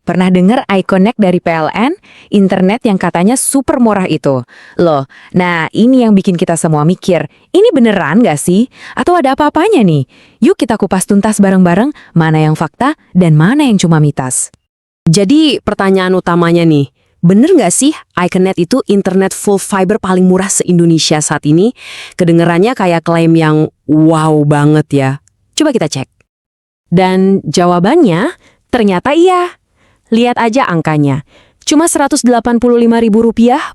Pernah dengar iConnect dari PLN? Internet yang katanya super murah itu. Loh, nah ini yang bikin kita semua mikir, ini beneran nggak sih? Atau ada apa-apanya nih? Yuk kita kupas tuntas bareng-bareng, mana yang fakta dan mana yang cuma mitos. Jadi pertanyaan utamanya nih, bener nggak sih iConnect itu internet full fiber paling murah se-Indonesia saat ini? Kedengerannya kayak klaim yang wow banget ya. Coba kita cek. Dan jawabannya ternyata iya. Lihat aja angkanya. Cuma Rp185.000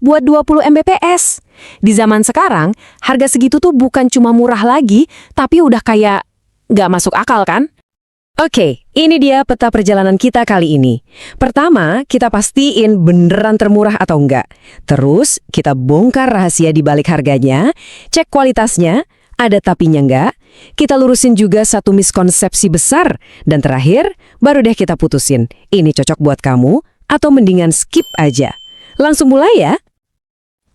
buat 20 Mbps. Di zaman sekarang, harga segitu tuh bukan cuma murah lagi, tapi udah kayak nggak masuk akal kan? Oke, ini dia peta perjalanan kita kali ini. Pertama, kita pastiin beneran termurah atau enggak. Terus, kita bongkar rahasia di balik harganya, cek kualitasnya, ada tapinya enggak, kita lurusin juga satu miskonsepsi besar, dan terakhir, baru deh kita putusin, ini cocok buat kamu, atau mendingan skip aja. Langsung mulai ya.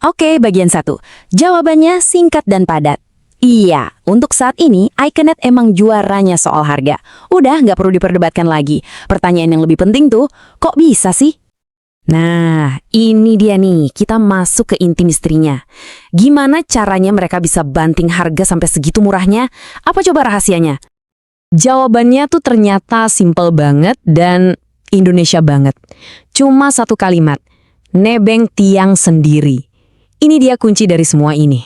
Oke, bagian 1. Jawabannya singkat dan padat. Iya, untuk saat ini, iConnect emang juaranya soal harga. Udah, nggak perlu diperdebatkan lagi. Pertanyaan yang lebih penting tuh, kok bisa sih? Nah, ini dia nih, kita masuk ke inti misterinya. Gimana caranya mereka bisa banting harga sampai segitu murahnya? Apa coba rahasianya? Jawabannya tuh ternyata simpel banget dan Indonesia banget. Cuma satu kalimat, nebeng tiang sendiri. Ini dia kunci dari semua ini.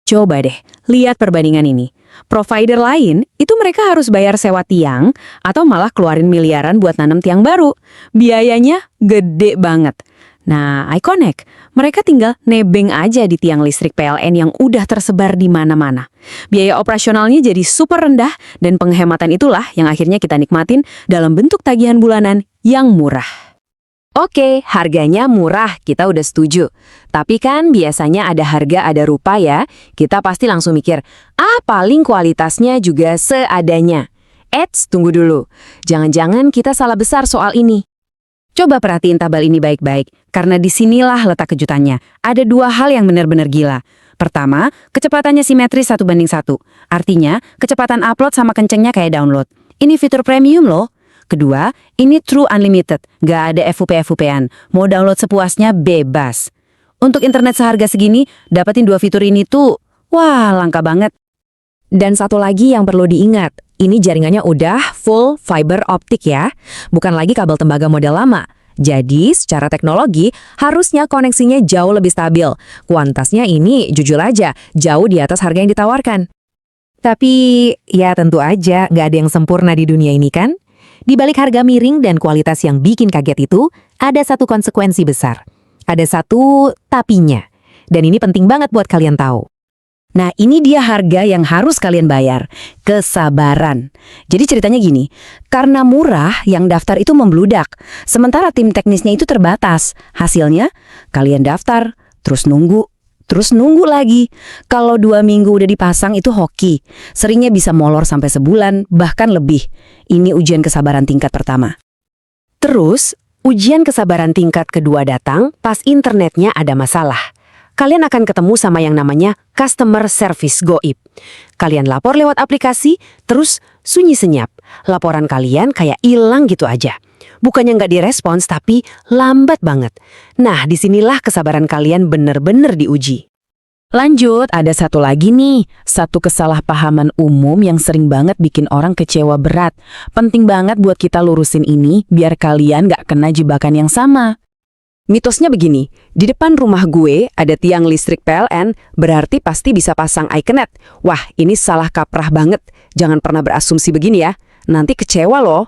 Coba deh, lihat perbandingan ini. Provider lain, itu mereka harus bayar sewa tiang, atau malah keluarin miliaran buat nanam tiang baru. Biayanya gede banget. Nah, iConnect, mereka tinggal nebeng aja di tiang listrik PLN yang udah tersebar di mana-mana. Biaya operasionalnya jadi super rendah, dan penghematan itulah yang akhirnya kita nikmatin dalam bentuk tagihan bulanan yang murah. Oke, harganya murah, kita udah setuju. Tapi kan biasanya ada harga ada rupa ya. Kita pasti langsung mikir, paling kualitasnya juga seadanya. Eits, tunggu dulu. Jangan-jangan kita salah besar soal ini. Coba perhatiin tabel ini baik-baik, karena disinilah letak kejutannya. Ada dua hal yang benar-benar gila. Pertama, kecepatannya simetris 1:1. Artinya, kecepatan upload sama kencengnya kayak download. Ini fitur premium loh. Kedua, ini true unlimited, gak ada FUP-FUP-an. Mau download sepuasnya bebas. Untuk internet seharga segini, dapetin dua fitur ini tuh, wah langka banget. Dan satu lagi yang perlu diingat, ini jaringannya udah full fiber optik ya, bukan lagi kabel tembaga model lama. Jadi, secara teknologi, harusnya koneksinya jauh lebih stabil. Kuantitasnya ini, jujur aja, jauh di atas harga yang ditawarkan. Tapi, ya tentu aja, gak ada yang sempurna di dunia ini kan? Di balik harga miring dan kualitas yang bikin kaget itu, ada satu konsekuensi besar. Ada satu tapinya. Dan ini penting banget buat kalian tahu. Nah, ini dia harga yang harus kalian bayar. Kesabaran. Jadi ceritanya gini, karena murah, yang daftar itu membludak. Sementara tim teknisnya itu terbatas. Hasilnya, kalian daftar, terus nunggu lagi. Kalau 2 minggu udah dipasang itu hoki. Seringnya bisa molor sampai sebulan, bahkan lebih. Ini ujian kesabaran tingkat pertama. Terus, ujian kesabaran tingkat kedua datang pas internetnya ada masalah. Kalian akan ketemu sama yang namanya customer service goib. Kalian lapor lewat aplikasi, terus sunyi senyap. Laporan kalian kayak hilang gitu aja. Bukannya nggak direspons, tapi lambat banget. Nah, disinilah kesabaran kalian bener-bener diuji. Lanjut, ada satu lagi nih. Satu kesalahpahaman umum yang sering banget bikin orang kecewa berat. Penting banget buat kita lurusin ini, biar kalian nggak kena jebakan yang sama. Mitosnya begini, di depan rumah gue ada tiang listrik PLN, berarti pasti bisa pasang iConnect. Wah, ini salah kaprah banget. Jangan pernah berasumsi begini ya. Nanti kecewa loh.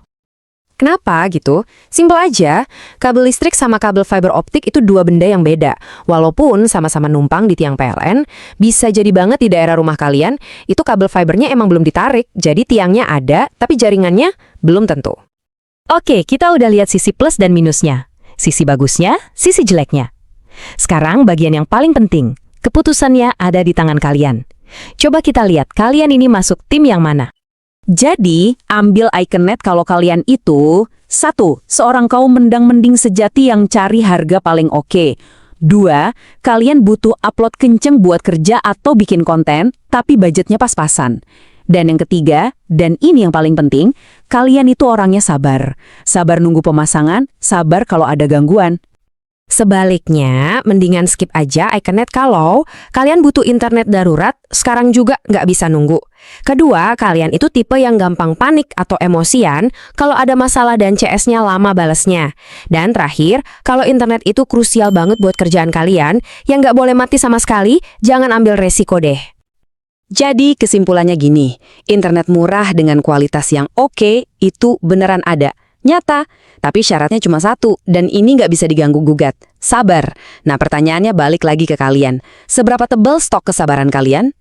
Kenapa gitu? Simpel aja, kabel listrik sama kabel fiber optik itu dua benda yang beda. Walaupun sama-sama numpang di tiang PLN, bisa jadi banget di daerah rumah kalian, itu kabel fibernya emang belum ditarik, jadi tiangnya ada, tapi jaringannya belum tentu. Oke, kita udah lihat sisi plus dan minusnya. Sisi bagusnya, sisi jeleknya. Sekarang bagian yang paling penting, keputusannya ada di tangan kalian. Coba kita lihat, kalian ini masuk tim yang mana? Jadi, ambil iConnect kalau kalian itu 1. Seorang kaum mendang-mending sejati yang cari harga paling oke. 2. Kalian butuh upload kenceng buat kerja atau bikin konten, tapi budgetnya pas-pasan. Dan yang ketiga, dan ini yang paling penting, kalian itu orangnya sabar. Sabar nunggu pemasangan, sabar kalau ada gangguan. Sebaliknya, mendingan skip aja iKanet kalau kalian butuh internet darurat, sekarang juga nggak bisa nunggu. Kedua, kalian itu tipe yang gampang panik atau emosian kalau ada masalah dan CS-nya lama balesnya. Dan terakhir, kalau internet itu krusial banget buat kerjaan kalian, yang nggak boleh mati sama sekali, jangan ambil resiko deh. Jadi kesimpulannya gini, internet murah dengan kualitas yang oke itu beneran ada. Nyata, tapi syaratnya cuma satu, dan ini nggak bisa diganggu-gugat. Sabar. Nah pertanyaannya balik lagi ke kalian. Seberapa tebal stok kesabaran kalian?